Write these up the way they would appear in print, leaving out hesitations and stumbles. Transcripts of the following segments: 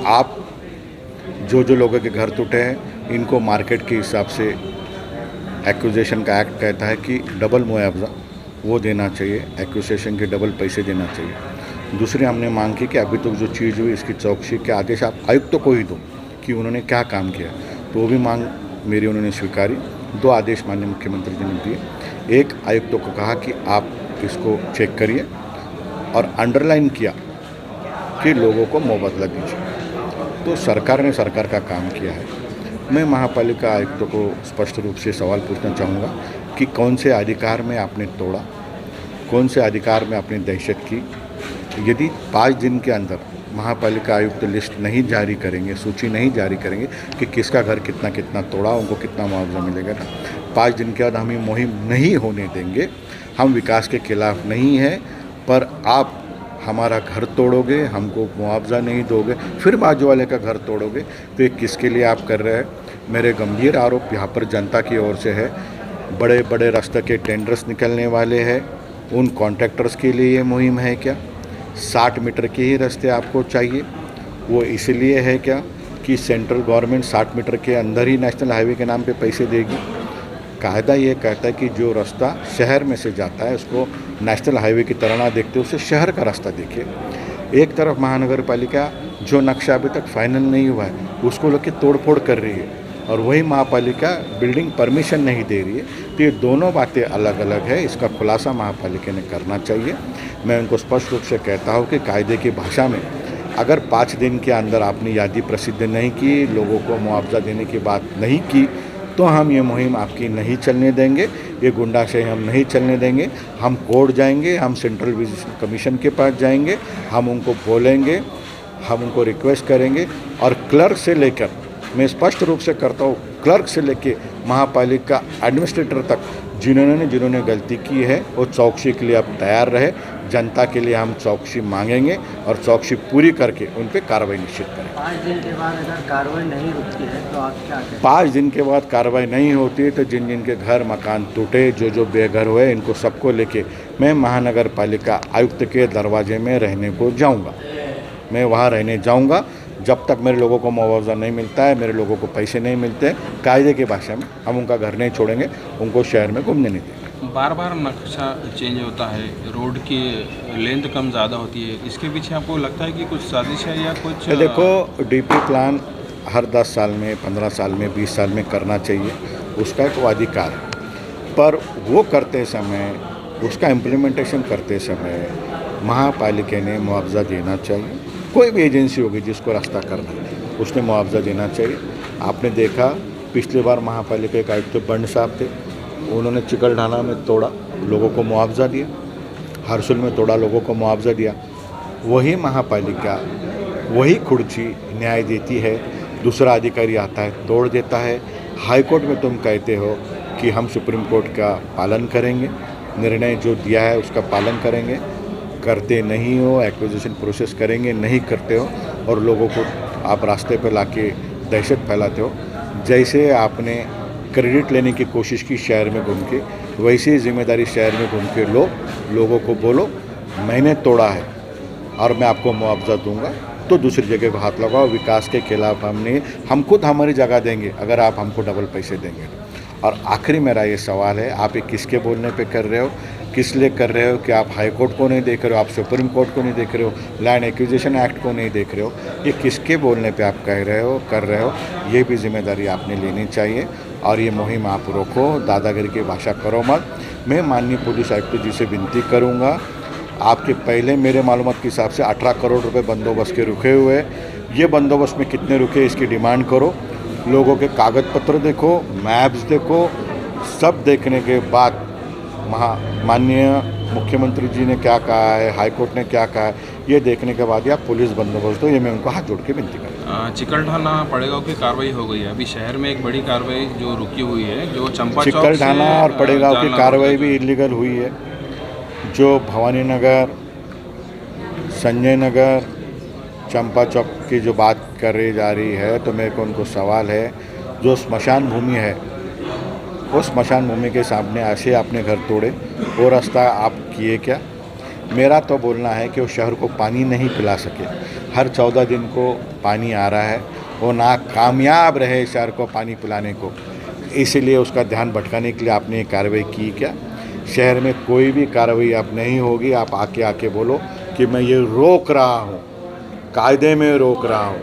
आप जो लोगों के घर टूटे हैं इनको मार्केट के हिसाब से एक्विजिशन का एक्ट कहता है कि डबल मुआवजा वो देना चाहिए, एक्विजिशन के डबल पैसे देना चाहिए। दूसरी हमने मांग की कि अभी तक जो चीज़ हुई इसकी चौकसी के आदेश आप आयुक्त को ही दो कि उन्होंने क्या काम किया, तो वो भी मांग मेरी उन्होंने स्वीकारी। 2 आदेश माननीय मुख्यमंत्री जी ने दिए। एक आयुक्त को कहा कि आप इसको चेक करिए और अंडरलाइन किया कि लोगों को मुआवजा दीजिए। तो सरकार ने सरकार का काम किया है। मैं महापालिका आयुक्त को स्पष्ट रूप से सवाल पूछना चाहूँगा कि कौन से अधिकार में आपने तोड़ा, कौन से अधिकार में आपने दहशत की। यदि 5 दिन के अंदर महापालिका आयुक्त लिस्ट नहीं जारी करेंगे, सूची नहीं जारी करेंगे कि किसका घर कितना कितना तोड़ा, उनको कितना मुआवजा मिलेगा ना, 5 दिन के बाद हम ये मुहिम नहीं होने देंगे। हम विकास के खिलाफ नहीं हैं, पर आप हमारा घर तोड़ोगे, हमको मुआवजा नहीं दोगे, फिर बाजू वाले का घर तोड़ोगे, तो ये किसके लिए आप कर रहे हैं। मेरे गंभीर आरोप यहाँ पर जनता की ओर से है। बड़े बड़े रास्ते के टेंडर्स निकलने वाले हैं, उन कॉन्ट्रैक्टर्स के लिए ये मुहिम है क्या? 60 मीटर के ही रास्ते आपको चाहिए। वो इसलिए है क्या कि सेंट्रल गवर्नमेंट 60 मीटर के अंदर ही नेशनल हाईवे के नाम पे पैसे देगी। कायदा ये कहता है कि जो रास्ता शहर में से जाता है उसको नेशनल हाईवे की तरह ना देखते, उसे शहर का रास्ता देखिए। एक तरफ महानगर पालिका जो नक्शा अभी तक फाइनल नहीं हुआ है उसको लेके तोड़फोड़ कर रही है, और वही महापालिका बिल्डिंग परमिशन नहीं दे रही है। तो ये दोनों बातें अलग अलग है। इसका खुलासा महापालिका ने करना चाहिए। मैं उनको स्पष्ट रूप से कहता हूँ कि कायदे की भाषा में अगर 5 दिन के अंदर आपने यादी प्रसिद्ध नहीं की, लोगों को मुआवजा देने की बात नहीं की, तो हम ये मुहिम आपकी नहीं चलने देंगे। ये गुंडाशाही हम नहीं चलने देंगे। हम कोर्ट जाएंगे, हम सेंट्रल विजिलेंस कमीशन के पास जाएंगे, हम उनको बोलेंगे, हम उनको रिक्वेस्ट करेंगे। और क्लर्क से लेकर, मैं स्पष्ट रूप से करता हूँ, क्लर्क से लेकर महापालिका एडमिनिस्ट्रेटर तक जिन्होंने गलती की है वो चौकसी के लिए अब तैयार रहे। जनता के लिए हम चौकसी मांगेंगे और चौकसी पूरी करके उन पर कार्रवाई निश्चित करेंगे। 5 दिन के बाद अगर कार्रवाई नहीं रुकती है तो आप क्या करें? 5 दिन के बाद कार्रवाई नहीं होती है तो जिन के घर मकान टूटे, जो बेघर हुए, इनको सबको लेके मैं महानगर पालिका आयुक्त के दरवाजे में रहने को जाऊंगा। मैं वहाँ रहने जाऊंगा जब तक मेरे लोगों को मुआवजा नहीं मिलता है, मेरे लोगों को पैसे नहीं मिलते। कायदे की भाषा में हम उनका घर नहीं छोड़ेंगे, उनको शहर में घूमने नहीं देंगे। बार बार नक्शा चेंज होता है, रोड की लेंथ कम ज़्यादा होती है, इसके पीछे आपको लगता है कि कुछ साजिश है या कुछ? देखो, डीपी प्लान हर 10 साल में, 15 साल में, 20 साल में करना चाहिए, उसका एक अधिकार है। पर वो करते समय, उसका इम्प्लीमेंटेशन करते समय महापालिका ने मुआवजा देना चाहिए। कोई भी एजेंसी होगी जिसको रास्ता करना है उसने मुआवजा देना चाहिए। आपने देखा पिछली बार महापालिका के आयुक्त बंड साहब थे, उन्होंने चिकलठाना में तोड़ा, लोगों को मुआवजा दिया। हरसुल में तोड़ा, लोगों को मुआवजा दिया। वही महापालिका, वही खुर्ची न्याय देती है, दूसरा अधिकारी आता है तोड़ देता है। हाई कोर्ट में तुम कहते हो कि हम सुप्रीम कोर्ट का पालन करेंगे, निर्णय जो दिया है उसका पालन करेंगे, करते नहीं हो। एक्विजिशन प्रोसेस करेंगे, नहीं करते हो, और लोगों को आप रास्ते पर लाके दहशत फैलाते हो। जैसे आपने क्रेडिट लेने की कोशिश की शहर में घूम के, वैसे ही जिम्मेदारी शहर में घूम के लोगों को बोलो मैंने तोड़ा है और मैं आपको मुआवजा दूंगा, तो दूसरी जगह को हाथ लगाओ। विकास के खिलाफ हम खुद हमारी जगह देंगे अगर आप हमको डबल पैसे देंगे। और आखिरी मेरा ये सवाल है, आप ये किसके बोलने पे कर रहे हो, किस लिए कर रहे हो? कि आप हाई कोर्ट को नहीं देख रहे हो, आप सुप्रीम कोर्ट को नहीं देख रहे हो, लैंड एक्विजिशन एक्ट को नहीं देख रहे हो। ये किसके बोलने पे आप कह रहे हो, कर रहे हो? ये भी जिम्मेदारी आपने लेनी चाहिए और ये मुहिम आप रोको, दादागिरी की भाषा करो मत। मैं माननीय पुलिस आयुक्त जी से विनती करूँगा, आपके पहले मेरे मालूमात के हिसाब से 18 करोड़ रुपए बंदोबस्त के रुके हुए हैं। ये बंदोबस्त में कितने रुके इसकी डिमांड करो, लोगों के कागज पत्र देखो, मैप्स देखो। सब देखने के बाद माननीय मुख्यमंत्री जी ने क्या कहा है, हाई कोर्ट ने क्या कहा है, ये देखने के बाद ही आप पुलिस बंदोबस्त दो। ये मैं उनको हाथ जोड़ के विनती करूँ। चिकलठाना पड़ेगांव की कार्रवाई हो गई है, अभी शहर में एक बड़ी कार्रवाई जो रुकी हुई है, जो चंपा चौक से चिकलठाना और पड़ेगांव की कार्रवाई भी इलीगल हुई है। जो भवानी नगर, संजय नगर, चंपा चौक की जो बात करी जा रही है, तो मेरे को उनको सवाल है, जो स्मशान भूमि है उस स्मशान भूमि के सामने ऐसे आपने घर तोड़े, वो रास्ता आप किए क्या? मेरा तो बोलना है कि वो शहर को पानी नहीं पिला सके। हर 14 दिन को पानी आ रहा है, वो ना कामयाब रहे शहर को पानी पिलाने को, इसीलिए उसका ध्यान भटकाने के लिए आपने ये कार्रवाई की क्या? शहर में कोई भी कार्रवाई अब नहीं होगी। आप आके बोलो कि मैं ये रोक रहा हूँ, कायदे में रोक रहा हूँ।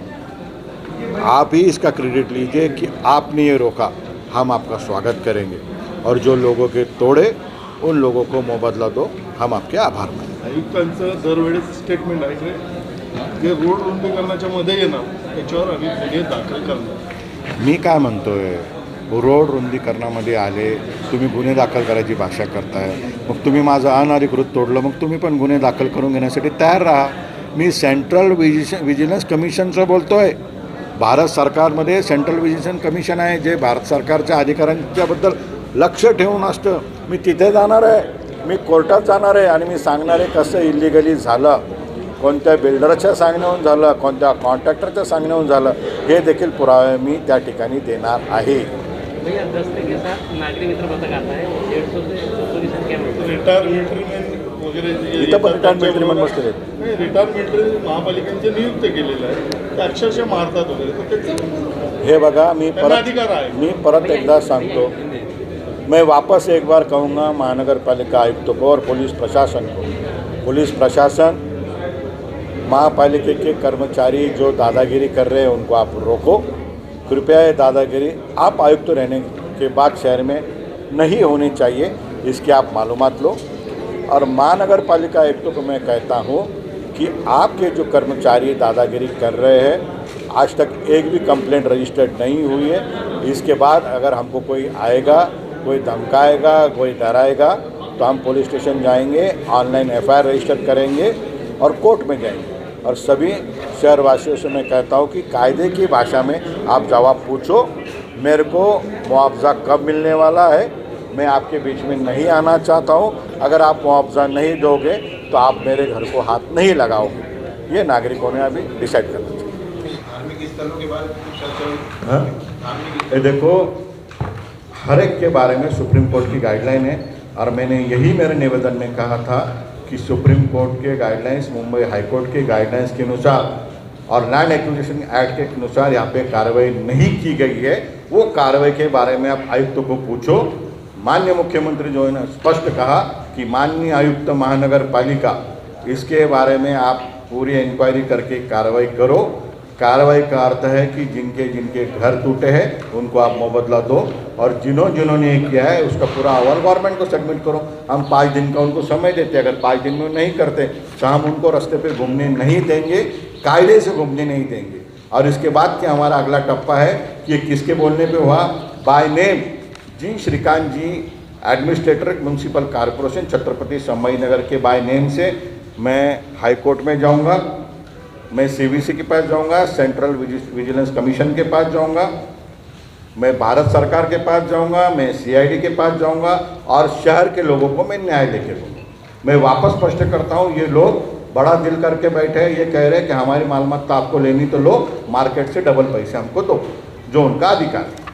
आप ही इसका क्रेडिट लीजिए कि आपने ये रोका, हम आपका स्वागत करेंगे। और जो लोगों के तोड़े उन लोगों को मोबदला दो, हम आपके आभार मानेंगे। आयुक्तांचं दरवेळेस स्टेटमेंट आहे की जे रोड रुंदीकरणाच्या मध्ये येणार त्याच्यावर आम्ही गुन्हे दाखल करणार। मी काय म्हणतोय, रोड रुंदीकरणामध्ये आले, तुम्ही गुन्हे दाखल करायची भाषा करताय, मग तुम्ही माझं अनधिकृत तोडलं, मग तुम्ही पण गुन्हे दाखल करून घेण्यासाठी तयार राहा। मी सेंट्रल विजिलन्स कमिशनचं बोलतोय। भारत सरकारमध्ये सेंट्रल विजिलन्स कमिशन आहे, जे भारत सरकारच्या अधिकाऱ्यांच्याबद्दल लक्ष ठेवून असतं। मी तिथे जाणार आहे, मी कोर्टात जाणार आहे आणि मी सांगणार आहे कसं इलिगली झालं, कोणत्या बिल्डरच्या सांगण्याहून झालं, कोणत्या कॉन्ट्रॅक्टरच्या सांगण्याहून झालं, हे देखील पुरावे मी त्या ठिकाणी देणार आहे। भैया 10 के साथ नागरिक मित्र पथक आता है, 150 से 200 की संख्या में रिटायर मिलिटरीमॅन वगैरे इथं पण रिटायर मिलिटरीमॅन बसलेले आहेत। नाही, रिटायर मिलिटरी महापालिकांचे नियुक्त केलेलं आहे, ते अक्षरशः मारतात वगैरे, तर त्याचं हे बघा, त्यांना अधिकार आहे। मी परत एकदा सांगतो, मैं वापस एक बार कहूँगा महानगर पालिका आयुक्त को और पुलिस प्रशासन को, पुलिस प्रशासन, महापालिका के कर्मचारी जो दादागिरी कर रहे हैं उनको आप रोको। कृपया ये दादागिरी आप आयुक्त रहने के बाद शहर में नहीं होनी चाहिए, इसकी आप मालूमात लो। और महानगर पालिका आयुक्तों को मैं कहता हूँ कि आपके जो कर्मचारी दादागिरी कर रहे हैं, आज तक एक भी कंप्लेंट रजिस्टर्ड नहीं हुई है। इसके बाद अगर हमको कोई आएगा, कोई धमकाएगा, कोई डराएगा, तो हम पुलिस स्टेशन जाएंगे, ऑनलाइन एफआईआर रजिस्टर करेंगे और कोर्ट में जाएंगे। और सभी शहरवासियों से मैं कहता हूँ कि कायदे की भाषा में आप जवाब पूछो, मेरे को मुआवजा कब मिलने वाला है, मैं आपके बीच में नहीं आना चाहता हूँ। अगर आप मुआवजा नहीं दोगे तो आप मेरे घर को हाथ नहीं लगाओगे। ये नागरिकों ने अभी डिसाइड करना चाहिए। धार्मिक स्थलों के बारे में हाँ, ये देखो, हर एक के बारे में सुप्रीम कोर्ट की गाइडलाइन है, और मैंने यही मेरे निवेदन में कहा था कि सुप्रीम कोर्ट के गाइडलाइंस, मुंबई हाई कोर्ट के गाइडलाइंस के अनुसार और लैंड एक्विजिशन एक्ट के अनुसार यहाँ पे कार्रवाई नहीं की गई है। वो कार्रवाई के बारे में आप आयुक्त को पूछो। माननीय मुख्यमंत्री जो है ना, स्पष्ट कहा कि माननीय आयुक्त महानगर पालिका, इसके बारे में आप पूरी इंक्वायरी करके कार्रवाई करो। कार्रवाई का अर्थ है कि जिनके जिनके घर टूटे हैं उनको आप मुआवजा दो, और जिन्होंने ये किया है उसका पूरा अहवाल गवर्नमेंट को सबमिट करो। हम 5 दिन का उनको समय देते, अगर 5 दिन में नहीं करते तो हम उनको रास्ते पे घूमने नहीं देंगे, कायदे से घूमने नहीं देंगे। और इसके बाद क्या हमारा अगला टप्पा है कि ये किसके बोलने पे हुआ, by name ji Shrikant ji, administrator municipal corporation Chhatrapati Sambhajinagar के बाय नेम से मैं हाई कोर्ट में जाऊँगा, मैं सीवीसी के पास जाऊंगा, सेंट्रल विजिलेंस कमीशन के पास जाऊंगा, मैं भारत सरकार के पास जाऊंगा, मैं सीआईडी के पास जाऊंगा, और शहर के लोगों को मैं न्याय लेके दूंगा। मैं वापस स्पष्ट करता हूं, ये लोग बड़ा दिल करके बैठे हैं, ये कह रहे हैं कि हमारी मालूमात आपको लेनी तो लो, मार्केट से डबल पैसे हमको दो, जो उनका अधिकार है।